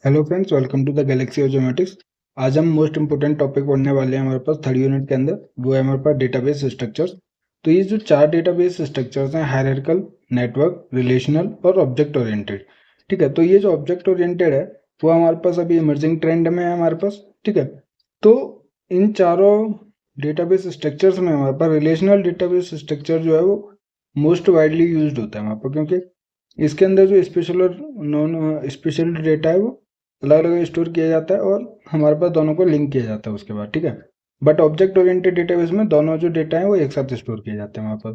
Hello friends, welcome to the galaxy of geometrics. आज हम most important topic पढ़ने वाले हैं हमारे पास थर्ड यूनिट के अंदर। वो है हमारे पास डेटाबेस स्ट्रक्चर्स। तो ये जो चार डेटाबेस स्ट्रक्चर्स हैं, हायरार्किकल, नेटवर्क, रिलेशनल और ऑब्जेक्ट ओरिएंटेड। ठीक है, तो ये जो ऑब्जेक्ट ओरिएंटेड है वो हमारे पास अभी इमर्जिंग ट्रेंड में है हमारे पास। ठीक है, तो इन चारों डेटाबेस स्ट्रक्चर्स में हमारे पास रिलेशनल डेटाबेस स्ट्रक्चर जो है वो मोस्ट वाइडली यूज होता है वहाँ पर, क्योंकि इसके अंदर जो स्पेशल और नॉन स्पेशल डेटा है वो अलग अलग स्टोर किया जाता है और हमारे पास दोनों को लिंक किया जाता है उसके बाद। ठीक है, बट ऑब्जेक्ट ओरिएंटेड डेटाबेस में दोनों जो डेटा है वो एक साथ स्टोर किए जाते हैं वहाँ पर।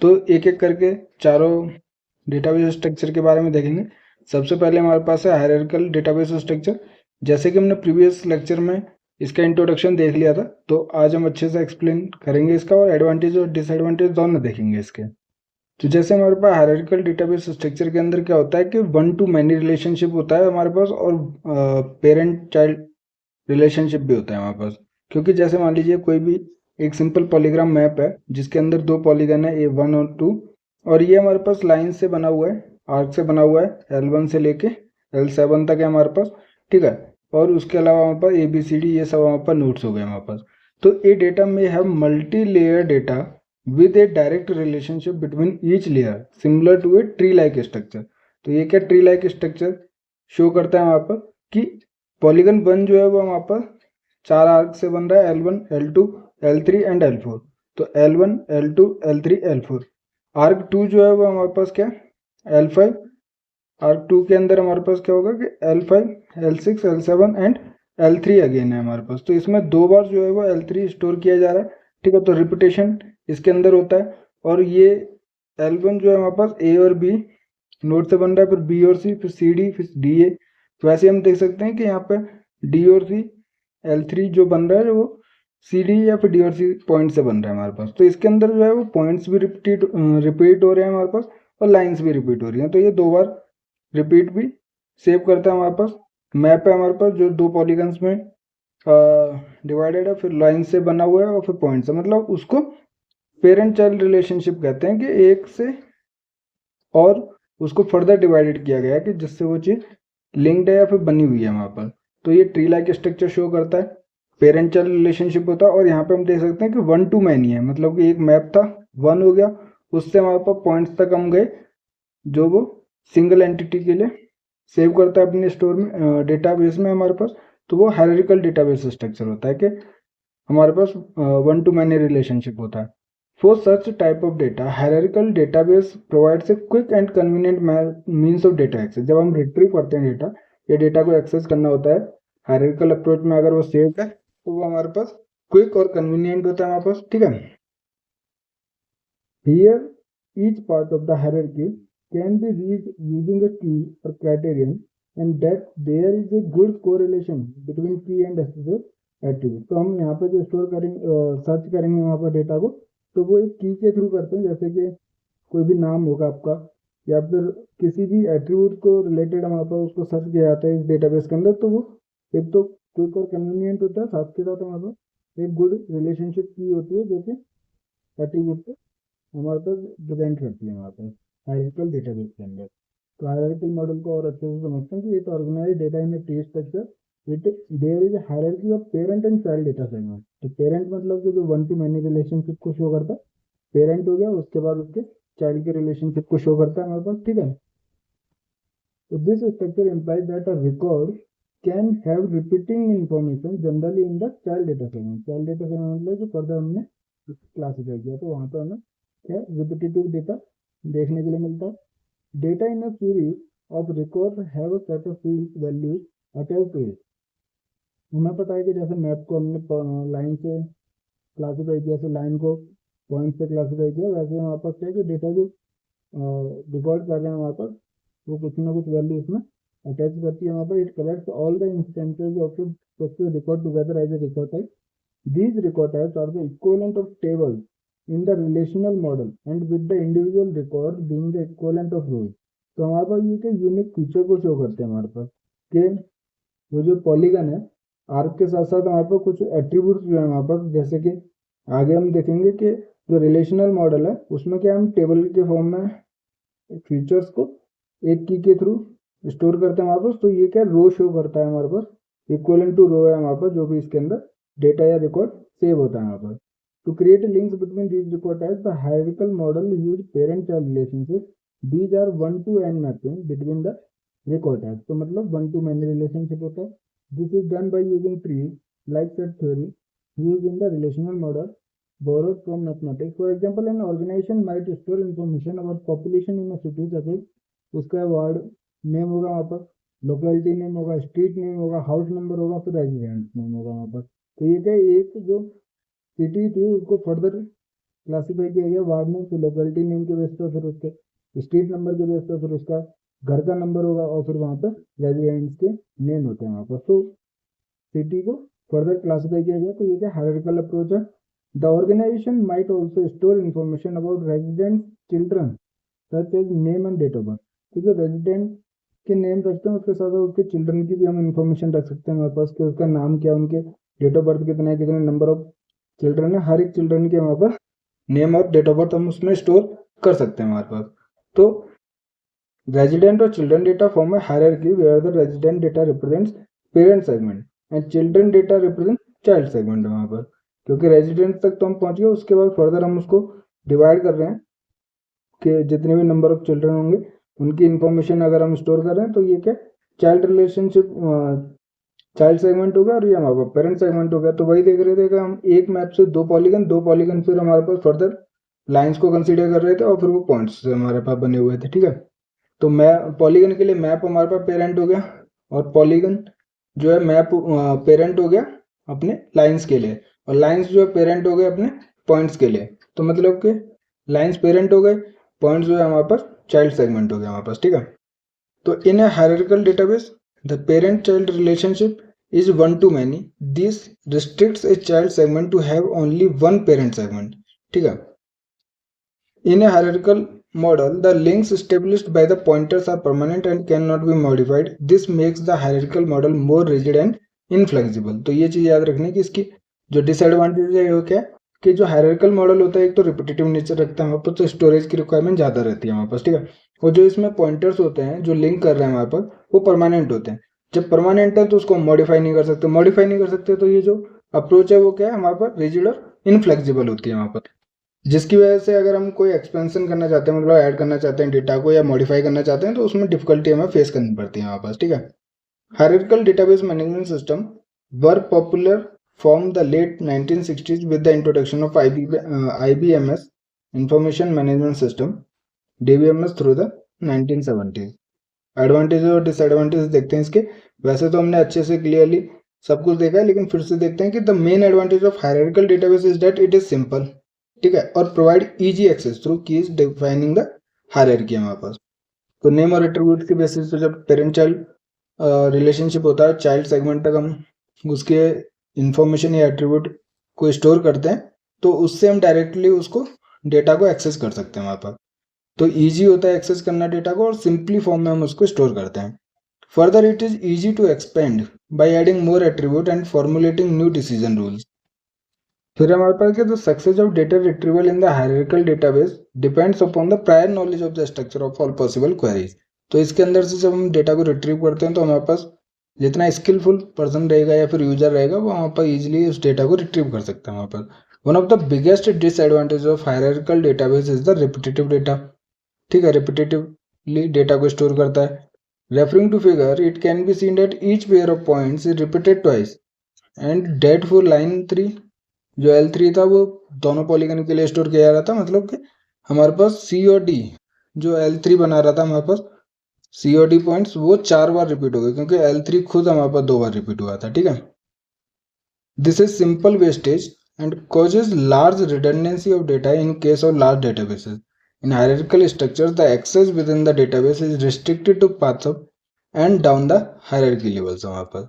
तो एक एक करके चारों डेटाबेस स्ट्रक्चर के बारे में देखेंगे। सबसे पहले हमारे पास है हायरार्किकल डेटाबेस स्ट्रक्चर। जैसे कि हमने प्रीवियस लेक्चर में इसका इंट्रोडक्शन देख लिया था, तो आज हम अच्छे से एक्सप्लेन करेंगे इसका और एडवांटेज और डिसएडवांटेज दोनों देखेंगे इसके। तो जैसे हमारे पास हायरार्किकल डेटाबेस स्ट्रक्चर के अंदर क्या होता है कि वन टू मैनी रिलेशनशिप होता है हमारे पास, और पेरेंट चाइल्ड रिलेशनशिप भी होता है हमारे पास। क्योंकि जैसे मान लीजिए कोई भी एक सिंपल पॉलीग्राम मैप है जिसके अंदर दो पॉलीगन है A1 और 2, और ये हमारे पास लाइन से बना हुआ है, आर्क से बना हुआ है, L1 से लेके L7 तक है हमारे पास। ठीक है, और उसके अलावा हमारे पास ABCD ये सब हमारे पास नोट्स हो गए हमारे पास। तो ये डेटा में है multi layer data with a direct relationship between each layer similar to a tree like structure। तो ये क्या ट्री लाइक स्ट्रक्चर शो करता है वहाँ पर कि पॉलीगन 1 जो है वो वहाँ पर चार आर्क से बन रहा है, L1, L2, L3 and L4। तो L1, L2, L3, L4। Arc 2 जो है वो हमारे पास क्या L5। आर्क 2 के अंदर हमारे पास क्या होगा कि L5, L6, L7 and L3 again है हमारे पास। तो इसमें दो बार जो है वो L3 स्टोर किया जा रहा है। ठीक है, तो रिपीटेशन इसके अंदर होता है। और ये L1 जो है हमारे पास A और B नोड से बन रहा है, फिर B और C, फिर CD, फिर DA। तो वैसे हम देख सकते हैं कि यहाँ पे D और C, L3 जो बन रहा है वो CD या फिर D और C पॉइंट से बन रहा है हमारे पास। तो इसके अंदर जो है वो पॉइंट्स भी रिपीट हो रहे हैं हमारे पास, और लाइन्स भी रिपीट हो रही हैं। तो ये दो बार रिपीट भी सेव करता है हमारे पास। मैप है हमारे पास जो दो पॉलीगन्स में डिवाइडेड है, फिर लाइन से बना हुआ है और फिर पॉइंट से, मतलब उसको पेरेंट चाइल्ड रिलेशनशिप कहते हैं कि एक से और उसको फर्दर डिवाइडेड किया गया है कि जिससे वो चीज़ लिंक्ड है या फिर बनी हुई है वहाँ पर। तो ये ट्री लाइक स्ट्रक्चर शो करता है, पेरेंट चाइल्ड रिलेशनशिप होता है। और यहाँ पे हम देख सकते हैं कि वन टू मैनी है, मतलब कि एक मैप था, वन हो गया, उससे हमारे पास पॉइंट्स तक हम गए जो वो सिंगल एंटिटी के लिए सेव करता है अपने स्टोर में, डेटाबेस में हमारे पास। तो वो हायरार्किकल डेटाबेस स्ट्रक्चर होता है कि हमारे पास वन टू मैनी रिलेशनशिप होता है। For such type of data hierarchical database provides a quick and convenient means of data access. जब हम रिट्रीव करते हैं डेटा, या डेटा को एक्सेस करना होता है हायरार्किकल अप्रोच में, अगर वो सेव है तो वो हमारे पास क्विक और कन्वीनियंट होता है हमारे पास। ठीक है, here each part of the hierarchy can be reached using a key or criterion, and that there is a good correlation between key and associated attribute। तो हम यहाँ पे जो स्टोर करेंगे, सर्च करेंगे वहाँ पर डेटा को, तो वो एक की के थ्रू करते हैं। जैसे कि कोई भी नाम होगा आपका, या फिर किसी भी एट्रीब्यूट को रिलेटेड हमारे पास उसको सर्च किया जाता है इस डेटाबेस के अंदर, तो वो एक तो क्विक और कन्वीनियंट होता है, साथ के साथ हमारे पास एक गुड रिलेशनशिप की होती है जो कि एट्रीब्यूट को हमारे पास प्रेजेंट करती है हमारे पास हायरार्किकल डेटाबेस के अंदर। तो हायरार्किकल मॉडल को और अच्छे से समझते हैं कि it organise data in a tree structure with there is a hierarchy of parent and child data segment. तो पेरेंट मतलब कि जो वन टू मैनी रिलेशनशिप को शो करता है, पेरेंट हो गया, उसके बाद उसके चाइल्ड के रिलेशनशिप को शो करता है हमारे पास। ठीक है, तो this structure implies that a record can have repeating information generally in the child data segment. Child data segment मतलब जो फर्दर हमने क्लासिफाई किया, तो वहाँ पर हमें क्या रिपीटेटिव डेटा देखने के लिए मिलता है। Data in a series of record have a set of field values attached to it. हमें पता है कि जैसे मैप को हमने लाइन से क्लासिफाई किया, जैसे लाइन को पॉइंट से क्लासिफाई किया, वैसे हमारे पास क्या है कि डेटा जो रिकॉर्ड कर रहे हैं हमारे पास, वो कुछ ना कुछ वैल्यू इसमें अटैच करती है हमारे पास। It collects all the instances of the record together as a record type. These record types are the equivalent of tables in the relational model, and with the individual record being the equivalent of rows। तो हमारे पास ये क्या unique feature को show करते हैं हमारे पास कि वो जो पॉलीगन है, आर्क के साथ साथ हमारे पास कुछ एट्रीब्यूट्स जो है हमारे पास, जैसे कि आगे हम देखेंगे कि जो रिलेशनल मॉडल है उसमें क्या हम टेबल के फॉर्म में फीचर्स को एक की के थ्रू स्टोर करते हैं हमारे पास, तो ये क्या रो शो करता है हमारे पास, इक्वल टू रो है हमारे पास जो भी इसके अंदर डेटा या रिकॉर्ड सेव होता है हमारे पास। To create a links between these record types, the hierarchical model use parent-child relationship. These are 1 to n mapping between the record types. तो मतलब 1 to many relationship होता है. This is done by using trees, like set theory, used in the relational model borrowed from mathematics. For example, an organization might store information about population in a city, such as उसका ward name होगा वहाँ पर, locality name होगा, street name होगा, house number होगा, फिर resident name होगा वहाँ पर। तो ये क्या एक जो सिटी थी उसको फर्दर क्लासीफाई किया गया वार्ड नेम, फिर लोकेलिटी नेम के बेस पर, फिर उसके स्ट्रीट नंबर के बेस पर, फिर उसका घर का नंबर होगा, और फिर वहाँ पर रेजिडेंट्स के नेम होते हैं वहाँ पर। तो सिटी को फर्दर क्लासीफाई किया गया। तो ये क्या हायरार्किकल अप्रोच है। The organisation might also store information about resident children such as name and date of birth. तो जो रेजिडेंट के नेम रखते हैं उसके साथ उसके चिल्ड्रन की भी हम इन्फॉर्मेशन रख सकते हैं हमारे पास कि उसका नाम क्या, उनके डेट ऑफ बर्थ कितना है, कितने नंबर ऑफ चिल्ड्रन है, हर एक चिल्ड्रन के वहाँ पर नेम और डेट ऑफ बर्थ हम उसमें स्टोर कर सकते हैं हमारे पास। तो रेजिडेंट और चिल्ड्रन डेटा फॉर्म है hierarchy where the resident data represents parent segment and children data represent child segment है वहाँ पर। क्योंकि रेजिडेंट तक तो हम पहुँच गए, उसके बाद फर्दर हम उसको डिवाइड कर रहे हैं कि जितने भी नंबर ऑफ चिल्ड्रन होंगे उनकी इन्फॉर्मेशन अगर हम स्टोर कर रहे हैं तो ये क्या चाइल्ड रिलेशनशिप चाइल्ड सेगमेंट होगा और ये हमारे पास पेरेंट सेगमेंट हो गया। तो वही देख रहे थे कि हम एक मैप से दो पॉलीगन फिर हमारे पास फर्दर लाइंस को कंसीडर कर रहे थे और फिर वो पॉइंट्स हमारे पास बने हुए थे। ठीक है, तो पॉलीगन के लिए मैप हमारे पास पेरेंट हो गया और पॉलीगन जो है मैप पेरेंट हो गया अपने लाइंस के लिए, और लाइंस जो है पेरेंट हो गए अपने पॉइंट्स के लिए। तो मतलब कि लाइंस पेरेंट हो गए, पॉइंट्स जो है हमारे पास चाइल्ड सेगमेंट हो गया हमारे पास। ठीक है, तो in a hierarchical database the parent child relationship is one to many. This restricts a child segment to have only one parent segment. ठीक है, in a hierarchical model the links established by the pointers are permanent and cannot be modified. This makes the hierarchical model more rigid and inflexible. तो ये चीज याद रखनी कि इसकी जो डिसएडवांटेज है वो क्या कि जो हायरार्किकल मॉडल होता है एक तो रिपीटेटिव नेचर रखता है हमारे पास, तो स्टोरेज की रिक्वायरमेंट ज़्यादा रहती है हमारे पास। ठीक है, और जो इसमें पॉइंटर्स होते हैं जो लिंक कर रहे हैं हमारे पास वो परमानेंट होते हैं। जब परमानेंट है तो उसको मॉडिफाई नहीं कर सकते, तो ये जो अप्रोच है वो क्या है हमारे पास रिजिड और इनफ्लेक्सिबल होती है हमारे पास, जिसकी वजह से अगर हम कोई एक्सपेंशन करना चाहते हैं, मतलब ऐड करना चाहते हैं डेटा को या मॉडिफाई करना चाहते हैं, तो उसमें डिफिकल्टी हमें फेस करनी पड़ती है हमारे पास। ठीक है, hierarchical database management system were popular from the late 1960s with the introduction of IBMS Information Management System DBMS through the 1970s। Advantages और डिसएडवांटेजेस देखते हैं इसके। वैसे तो हमने अच्छे से क्लियरली सब कुछ देखा है, लेकिन फिर से देखते हैं कि the main advantage of hierarchical database is that it is simple. ठीक है, और provide easy access through keys defining the hierarchy हमारे पास। तो नेम और एट्रीब्यूट के बेसिस पे जब पेरेंट चाइल्ड रिलेशनशिप होता है, चाइल्ड सेगमेंट तक हम उसके इंफॉर्मेशन या एट्रीब्यूट को स्टोर करते हैं, तो उससे हम डायरेक्टली उसको डेटा को एक्सेस कर सकते हैं वहाँ पर। तो ईजी होता है एक्सेस करना डेटा को, और सिंपली फॉर्म में हम उसको स्टोर करते हैं। Further it is easy to expand by adding more attribute and formulating new decision rules. फिर हमारे पास क्या, the success of data retrieval in the hierarchical database depends upon the prior knowledge of the structure of all possible queries. तो इसके अंदर से जब हम डेटा को रिट्रीव करते हैं तो हमारे पास जितना स्किलफुल पर्सन रहेगा या फिर यूजर रहेगा वो वहाँ पर इजीली उस डेटा को रिट्रीव कर सकता है वहाँ पर। One of the biggest disadvantage of hierarchical database is the repetitive data. ठीक है, रिपीटेटिवली डेटा को स्टोर करता है। Referring to figure it can be seen that each pair of points is repeated twice and that for line 3 जो L3 था वो दोनों polygon के लिए स्टोर किया जा रहा था। मतलब कि हमारे पास C और D जो L3 बना रहा था हमारे पास C और D पॉइंट्स वो 4 बार रिपीट हो गए, क्योंकि L3 खुद हमारे पास 2 बार रिपीट हुआ था। ठीक है, this is simple wastage and causes large redundancy of data in case of large databases. In hierarchical structures the access within the database is restricted to paths up and down the hierarchy levels हमारे पास।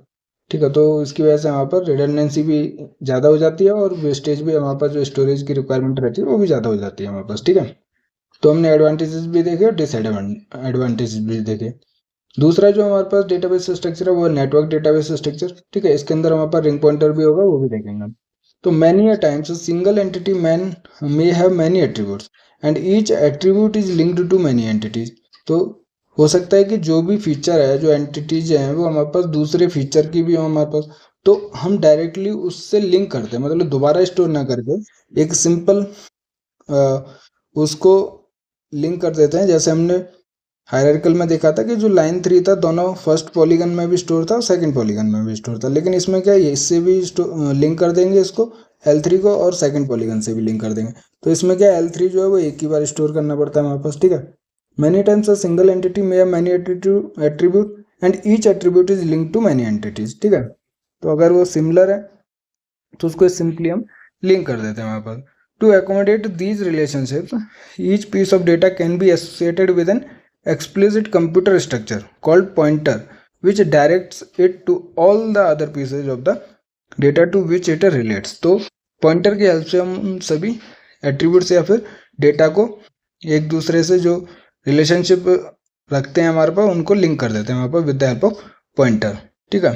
ठीक है, तो इसकी वजह से हमारे पास redundancy भी ज़्यादा हो जाती है और वेस्टेज भी हमारे पास जो स्टोरेज की रिक्वायरमेंट रहती है वो भी ज़्यादा हो जाती है हमारे पास। ठीक है, तो हमने एडवांटेजेस भी देखे और डिसएडवांटेजेस भी देखे। दूसरा जो हमारे पास डेटाबेस स्ट्रक्चर है वो नेटवर्क डेटाबेस स्ट्रक्चर। ठीक है, इसके अंदर हमारे पास रिंग पॉइंटर भी होगा, वो भी देखेंगे हम। तो many a times single entity may have many attributes and each attribute is linked to many entities. तो हो सकता है कि जो भी फीचर है, जो एंटिटीज हैं, वो हमारे पास दूसरे फीचर की भी हो हमारे पास, तो हम डायरेक्टली उससे लिंक करते हैं, मतलब दोबारा स्टोर ना करके एक सिंपल उसको लिंक कर देते हैं। जैसे हमने हायरार्किकल में देखा था कि जो लाइन 3 था दोनों फर्स्ट पॉलीगन में भी स्टोर था और सेकंड पॉलीगन में भी स्टोर था, लेकिन इसमें क्या है, इससे भी लिंक कर देंगे इसको L3 को, और सेकंड पॉलीगन से भी लिंक कर देंगे। तो इसमें क्या L3 जो है वो एक ही बार स्टोर करना पड़ता है हमारे पास, ठीक है। Many times a single entity में many attribute and each attribute is link to many entities, ठीक है। तो अगर वो सिमिलर है तो उसको सिंपली हम लिंक कर देते हैं वहाँ पर। To accommodate these relationships, each piece of data can be associated with an explicit computer structure called pointer which directs it to all the other pieces of the data to which it relates। तो pointer की help से हम सभी attributes या फिर data को एक दूसरे से जो रिलेशनशिप रखते हैं हमारे पास, उनको लिंक कर देते हैं वहाँ पर with the help of pointer, ठीक है।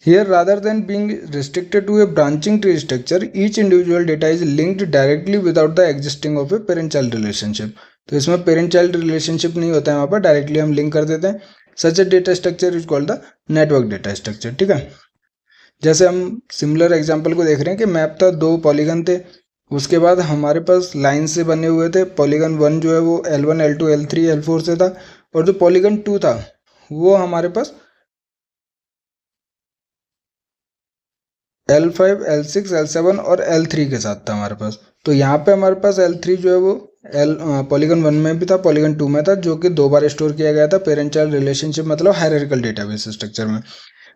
Here, rather than being restricted to a branching tree structure, each individual data is linked directly without the existing of a parent-child relationship। तो इसमें पेरेंट चाइल्ड रिलेशनशिप नहीं होता है, वहाँ पर directly हम लिंक कर देते हैं। Such a data structure is called the network data structure, ठीक है। जैसे हम सिमिलर एग्जांपल को देख रहे हैं कि मैप था, 2 पॉलीगन थे, उसके बाद हमारे पास लाइन से बने हुए थे। पॉलीगन 1 जो है वो L1 L2 L3 L4 से था, और जो पॉलीगन 2 था वो हमारे पास L5 L6 L7 और L3 के साथ था हमारे पास। तो यहाँ पे हमारे पास L3 जो है वो पॉलीगन 1 में भी था, पॉलीगन 2 में था, जो कि 2 बार स्टोर किया गया था पेरेंट चाइल्ड रिलेशनशिप, मतलब हायरार्किकल डेटाबेस स्ट्रक्चर में।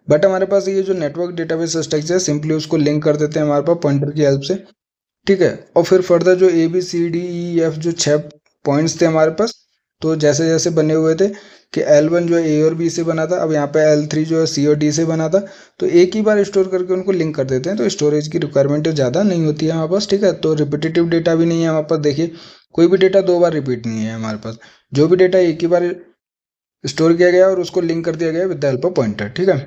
बट हमारे पास ये जो नेटवर्क डेटाबेस स्ट्रक्चर है, सिंपली उसको लिंक कर देते हैं हमारे पास पॉइंटर की हेल्प से, ठीक है। और फिर फर्दर जो ABCDEF जो 6 पॉइंट्स थे हमारे पास, तो जैसे जैसे बने हुए थे कि L1 जो है A और B से बना था, अब यहाँ पे L3 जो है C और D से बना था, तो एक ही बार स्टोर करके उनको लिंक कर देते हैं। तो स्टोरेज की रिक्वायरमेंट ज़्यादा नहीं होती है हमारे पास, ठीक है। तो रिपीटेटिव डेटा भी नहीं है हमारे पास। देखिए, कोई भी डेटा 2 बार रिपीट नहीं है हमारे पास, जो भी डेटा एक ही बार स्टोर किया गया और उसको लिंक कर दिया गया with the help of pointer, ठीक है।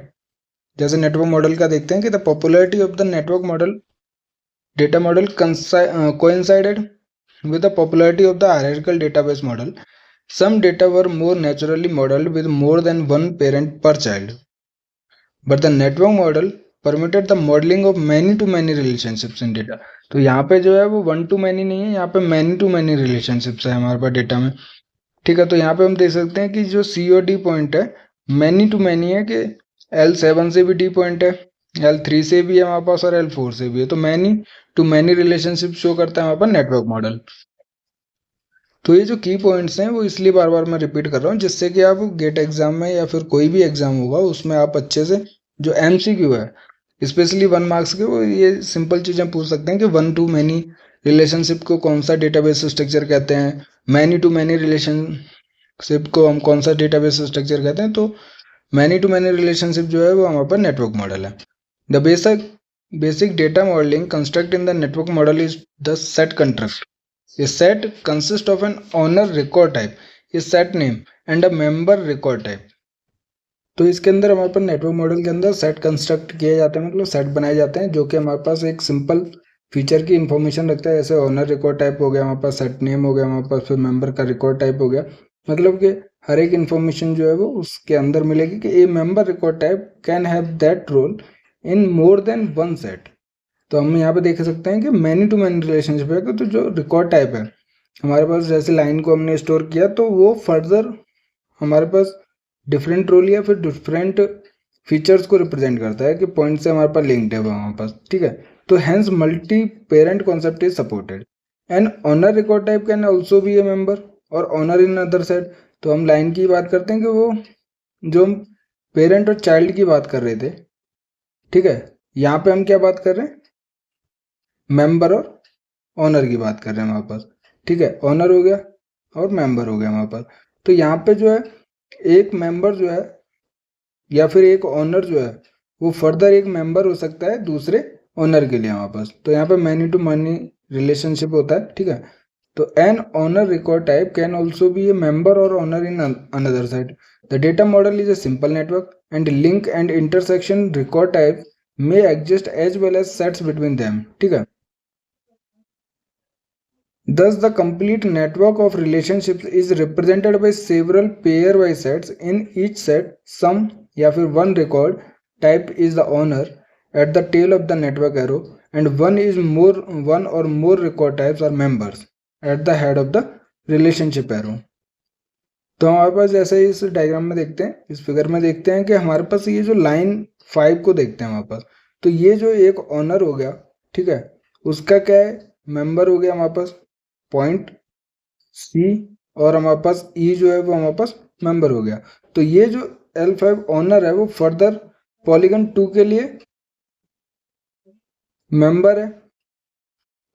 जैसे नेटवर्क मॉडल का देखते हैं कि the popularity of the network model data model coincided with the popularity of the hierarchical database model. Some data were more naturally modeled with more than one parent per child, but the network model permitted the modeling of many to many relationships in data। तो यहाँ पे जो है वो 1 to many नहीं है, यहाँ पे many to many relationships है हमारे पास डेटा में, ठीक है। तो यहाँ पे हम देख सकते हैं कि जो C और D पॉइंट है many to many है, कि L7 से भी D पॉइंट है, L3 से भी है हमारे पास और L4 से भी है। तो many to many relationship show करता है हमारे पास नेटवर्क मॉडल। तो ये जो की पॉइंट्स हैं वो इसलिए बार बार मैं रिपीट कर रहा हूँ, जिससे कि आप गेट एग्जाम में या फिर कोई भी एग्जाम होगा उसमें आप अच्छे से जो MCQ है, स्पेशली 1 मार्क्स के, वो ये सिंपल चीज़ें पूछ सकते हैं कि 1 to many रिलेशनशिप को कौन सा डेटाबेस स्ट्रक्चर कहते हैं, मैनी टू मैनी रिलेशनशिप को हम कौन सा डेटाबेस स्ट्रक्चर कहते हैं। तो मैनी टू मैनी रिलेशनशिप जो है वो हमारे पास नेटवर्क मॉडल है। The basic data modeling construct in the network model is the set construct। A set consists of an owner record type, a set name and a member record type। तो इसके अंदर हमारे पास network model के अंदर set construct किए जाते हैं, मतलब सेट बनाए जाते हैं, जो कि हमारे पास एक सिंपल फीचर की इन्फॉर्मेशन रखता है। जैसे ओनर रिकॉर्ड टाइप हो गया हमारे पास, सेट नेम हो गया हमारे पास, फिर मेंबर का रिकॉर्ड टाइप हो गया, मतलब कि हर एक इन्फॉर्मेशन जो है वो उसके अंदर मिलेगी कि a member record type can have that role in more than one set. तो हम यहाँ पे देख सकते हैं कि मैनी टू मैनी रिलेशनशिप है। तो जो रिकॉर्ड टाइप है हमारे पास, जैसे लाइन को हमने स्टोर किया, तो वो फर्दर हमारे पास डिफरेंट रोल या फिर डिफरेंट फीचर्स को रिप्रेजेंट करता है कि पॉइंट से हमारे पास लिंक्ड है हमारे पास, ठीक है। तो hence multi parent concept is supported. And owner record type can also be a member और ऑनर इन अदर साइड। तो हम लाइन की बात करते हैं कि वो जो हम पेरेंट और चाइल्ड की बात कर रहे थे, ठीक है, यहाँ पे हम क्या बात कर रहे हैं, मेंबर और ऑनर की बात कर रहे हैं हमारे पास, ठीक है। ऑनर हो गया और मेंबर हो गया हमारे पास। तो यहाँ पे जो है एक मेंबर जो है या फिर एक ऑनर जो है वो फर्दर एक मेंबर हो सकता है दूसरे ऑनर के लिए हमारे पास। तो यहाँ पे मैनी टू मैनी रिलेशनशिप होता है, ठीक है। तो an owner record type can also be a member और owner in another side. The data model is a simple network and link and intersection record type may exist as well as sets between them, ठीक है। Thus, the complete network of relationships is represented by several pairwise sets. In each set, some या फिर one record type is the owner at the tail of the network arrow, and one or more record types are members at the head of the relationship arrow. तो हमारे पास जैसे इस diagram में देखते हैं, इस फिगर में देखते हैं कि हमारे पास ये जो लाइन 5 को देखते हैं हमारे पास, तो ये जो एक ऑनर हो गया, ठीक है, उसका क्या है, मेंबर हो गया हमारे पास पॉइंट सी, और हमारे पास ई जो है वो हमारे पास मेंबर हो गया। तो ये जो L5 ऑनर है वो फर्दर पॉलीगन 2 के लिए मेंबर है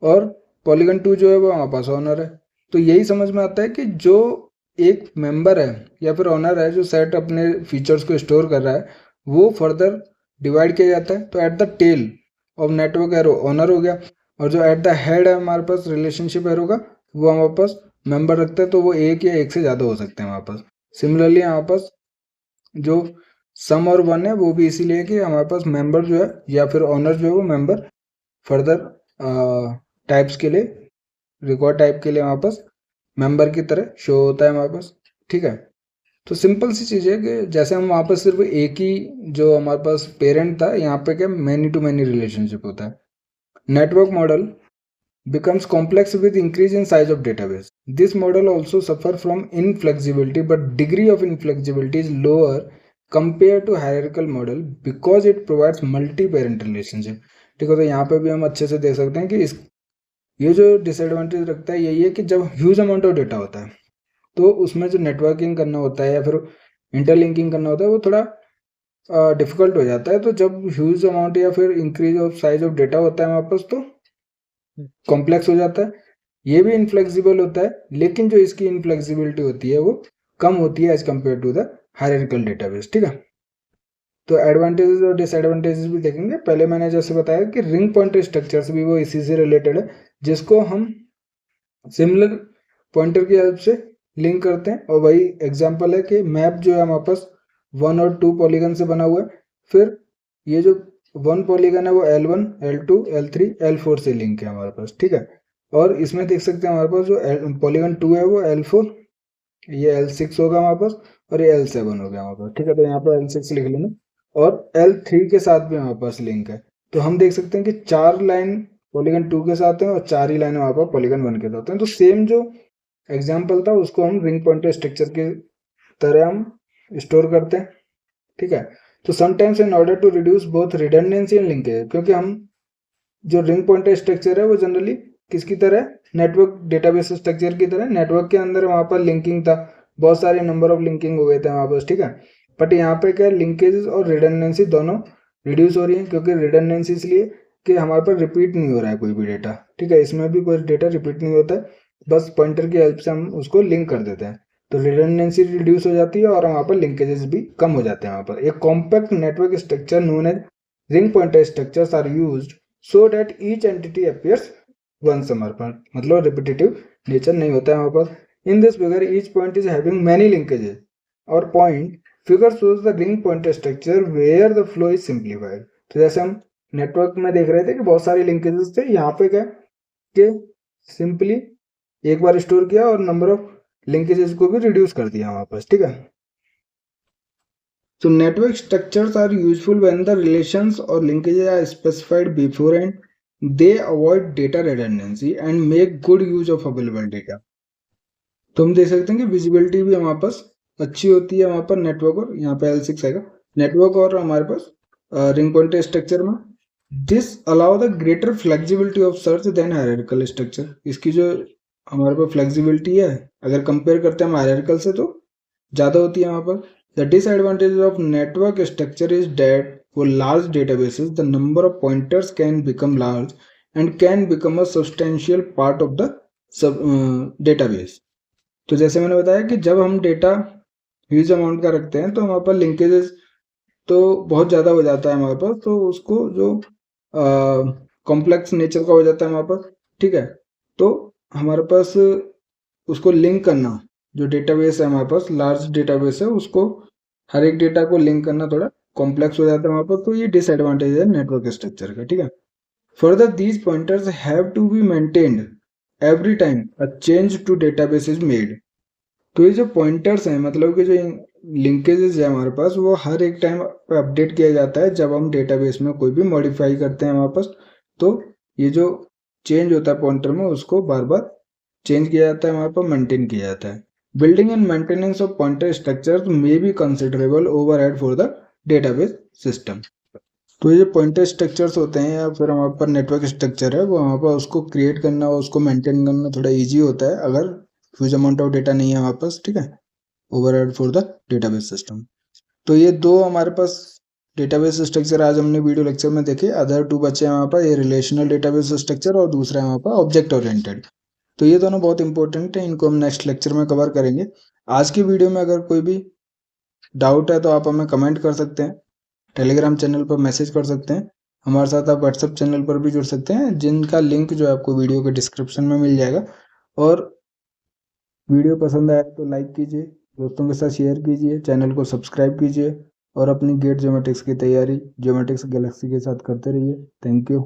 और पॉलीगन 2 जो है वो हमारे पास ऑनर है। तो यही समझ में आता है कि जो एक मेंबर है या फिर ऑनर है जो सेट अपने फीचर्स को स्टोर कर रहा है, वो फर्दर डिवाइड किया जाता है। तो at the tail of network arrow owner हो गया, और जो एट द हेड है हमारे पास रिलेशनशिप एरो का, वो हमारे पास मेंबर रखता है। तो वो एक या एक से ज़्यादा हो सकते हैं हमारे पास। सिमिलरली हमारे पास जो सम और वन है वो भी इसीलिए कि हमारे पास मेंबर जो है या फिर ऑनर जो है वो मेंबर फर्दर टाइप्स के लिए, रिकॉर्ड टाइप के लिए हमारे पास मेंबर की तरह शो होता है हमारे पास, ठीक है। तो सिंपल सी चीज़ है कि जैसे हम वहाँ पर सिर्फ एक ही जो हमारे पास पेरेंट था, यहाँ पे क्या मैनी टू मैनी रिलेशनशिप होता है। Network model becomes complex with increase in size of database. This model also suffer from inflexibility, but degree of inflexibility is lower compared to hierarchical model because it provides multi-parent relationship. ठीक है, तो यहाँ पे भी हम अच्छे से देख सकते हैं कि इस ये जो डिसएडवांटेज रखता है यही है कि जब ह्यूज अमाउंट ऑफ डेटा होता है तो उसमें जो नेटवर्किंग करना होता है या फिर इंटरलिंकिंग करना होता है वो थोड़ा डिफिकल्ट हो जाता है। तो जब ह्यूज अमाउंट या फिर increase of size of data होता है हमारे पास तो कॉम्प्लेक्स हो जाता है। ये भी इनफ्लेक्सिबल होता है, लेकिन जो इसकी इनफ्लेक्सिबिलिटी होती है वो कम होती है as compare to the hierarchical database, ठीक है। तो एडवांटेजेस और डिसएडवांटेजेस भी देखेंगे। पहले मैंने जैसे बताया कि रिंग पॉइंटर स्ट्रक्चर्स भी वो इसी से रिलेटेड है, जिसको हम सिमिलर पॉइंटर की हेल्प से लिंक करते हैं। और वही एग्जांपल है कि मैप जो है हमारे पास 1 और 2 पॉलीगन से बना हुआ है। फिर ये जो 1 पॉलीगन है वो L1, L2, L3, L4 से लिंक है हमारे पास, ठीक है। और इसमें देख सकते हैं हमारे पास जो पॉलीगन 2 है वो L4, ये L6 होगा हमारे पास, और ये L7 हो गया हमारे पास, ठीक है। तो यहाँ पर L6 लिख लेना, और L3 के साथ भी हमारे पास लिंक है। तो हम देख सकते हैं कि 4 लाइन पॉलीगन 2 के साथ हैं और 4 ही लाइन हमारे पास पॉलीगन 1 के साथ हैं। तो सेम जो एग्जाम्पल था उसको हम रिंग पॉइंटर स्ट्रक्चर की तरह हम स्टोर करते हैं, ठीक है। तो sometimes in order to reduce both redundancy and linkage, क्योंकि हम जो रिंग पॉइंटर स्ट्रक्चर है वो जनरली किसकी तरह, नेटवर्क डेटाबेस स्ट्रक्चर की तरह, नेटवर्क के अंदर वहाँ पर लिंकिंग था, बहुत सारे नंबर ऑफ लिंकिंग हो गए थे वहाँ पर, ठीक है। बट यहाँ पे क्या लिंकेजेस और रिडंडेंसी दोनों रिड्यूस हो रही है, क्योंकि रिडंडेंसी इसलिए कि हमारे पर रिपीट नहीं हो रहा है कोई भी डेटा, ठीक है। इसमें भी कोई डेटा रिपीट नहीं होता है, बस पॉइंटर की हेल्प से हम उसको लिंक कर देते हैं। तो रिडंडेंसी रिड्यूस हो जाती है और वहाँ पर लिंकेजेस भी कम हो जाते हैं वहाँ पर। एक compact network structure known as ring pointer structures are used so that each entity appears once हमारे पास, मतलब रिपीटेटिव नेचर नहीं होता है हमारे पास। In this figure each point is having many linkages और point figure shows the ring pointer structure where the flow is simplified. तो जैसे हम नेटवर्क में देख रहे थे कि बहुत सारे लिंकेजेस थे, यहाँ पे क्या कि सिंपली एक बार स्टोर किया और नंबर ऑफ लिंकेजेस को भी रिड्यूस कर दिया हमारे पास, ठीक है। So network structures are useful when the relations or linkages are specified beforehand. They avoid data redundancy and make good use of available data. तो हम देख सकते हैं कि विजिबिलिटी भी हमारे पास अच्छी होती है वहाँ पर नेटवर्क, और यहाँ पे L6 आएगा नेटवर्क और हमारे पास रिंग पॉइंटर स्ट्रक्चर में। This allow the greater flexibility of search than hierarchical structure. इसकी जो हमारे पास फ्लेक्सिबिलिटी है अगर कंपेयर करते हैं हम हायरार्किकल से तो ज़्यादा होती है वहाँ पर। The disadvantage of network structure is that for large databases, the number of pointers can become large and can become a substantial part of the database. तो जैसे मैंने बताया कि जब हम डेटा ह्यूज अमाउंट का रखते हैं तो हमारे पास लिंकेजेस तो बहुत ज़्यादा हो जाता है हमारे पास, तो उसको जो कॉम्प्लेक्स नेचर का हो जाता है हमारे पास, ठीक है। तो हमारे पास उसको लिंक करना, जो डेटाबेस है हमारे पास लार्ज डेटाबेस है, उसको हर एक डेटा को लिंक करना थोड़ा कॉम्प्लेक्स हो जाता है वहाँ पर। तो ये डिसएडवांटेज है नेटवर्क स्ट्रक्चर का, ठीक है। Further these pointers have to be maintained every time a change to database is made। तो ये जो पॉइंटर्स हैं मतलब कि जो लिंकेजेस है हमारे पास वो हर एक टाइम अपडेट किया जाता है जब हम डेटाबेस में कोई भी मॉडिफाई करते हैं वापस। तो ये जो चेंज होता है पॉइंटर में उसको बार बार चेंज किया जाता है, वहाँ पर मेंटेन किया जाता है। Building and maintenance of pointer structure may be considerable overhead for the database system. तो ये पॉइंटर स्ट्रक्चर्स होते हैं या फिर हमारे पर नेटवर्क स्ट्रक्चर है वो वहाँ पर उसको क्रिएट करना और उसको मेंटेन करना थोड़ा ईजी होता है अगर ह्यूज अमाउंट ऑफ डेटा नहीं है हमारे पास, ठीक है, overhead for the database system. तो ये दो हमारे पास डेटाबेस स्ट्रक्चर आज हमने वीडियो लेक्चर में देखे। अदर टू बचे हैं वहाँ पर, ये रिलेशनल डेटाबेस स्ट्रक्चर और दूसरा है वहाँ पर ऑब्जेक्ट ओरिएंटेड। तो ये दोनों बहुत इंपॉर्टेंट है, इनको हम नेक्स्ट लेक्चर में कवर करेंगे। आज की वीडियो में अगर कोई भी डाउट है तो आप हमें कमेंट कर सकते हैं, टेलीग्राम चैनल पर मैसेज कर सकते हैं, हमारे साथ आप व्हाट्सएप चैनल पर भी जुड़ सकते हैं जिनका लिंक जो है आपको वीडियो के डिस्क्रिप्शन में मिल जाएगा। और वीडियो पसंद आया तो लाइक कीजिए, दोस्तों के साथ शेयर कीजिए, चैनल को सब्सक्राइब कीजिए और अपनी गेट ज्योमेट्रिक्स की तैयारी ज्योमेट्रिक्स गैलेक्सी के साथ करते रहिए। Thank you.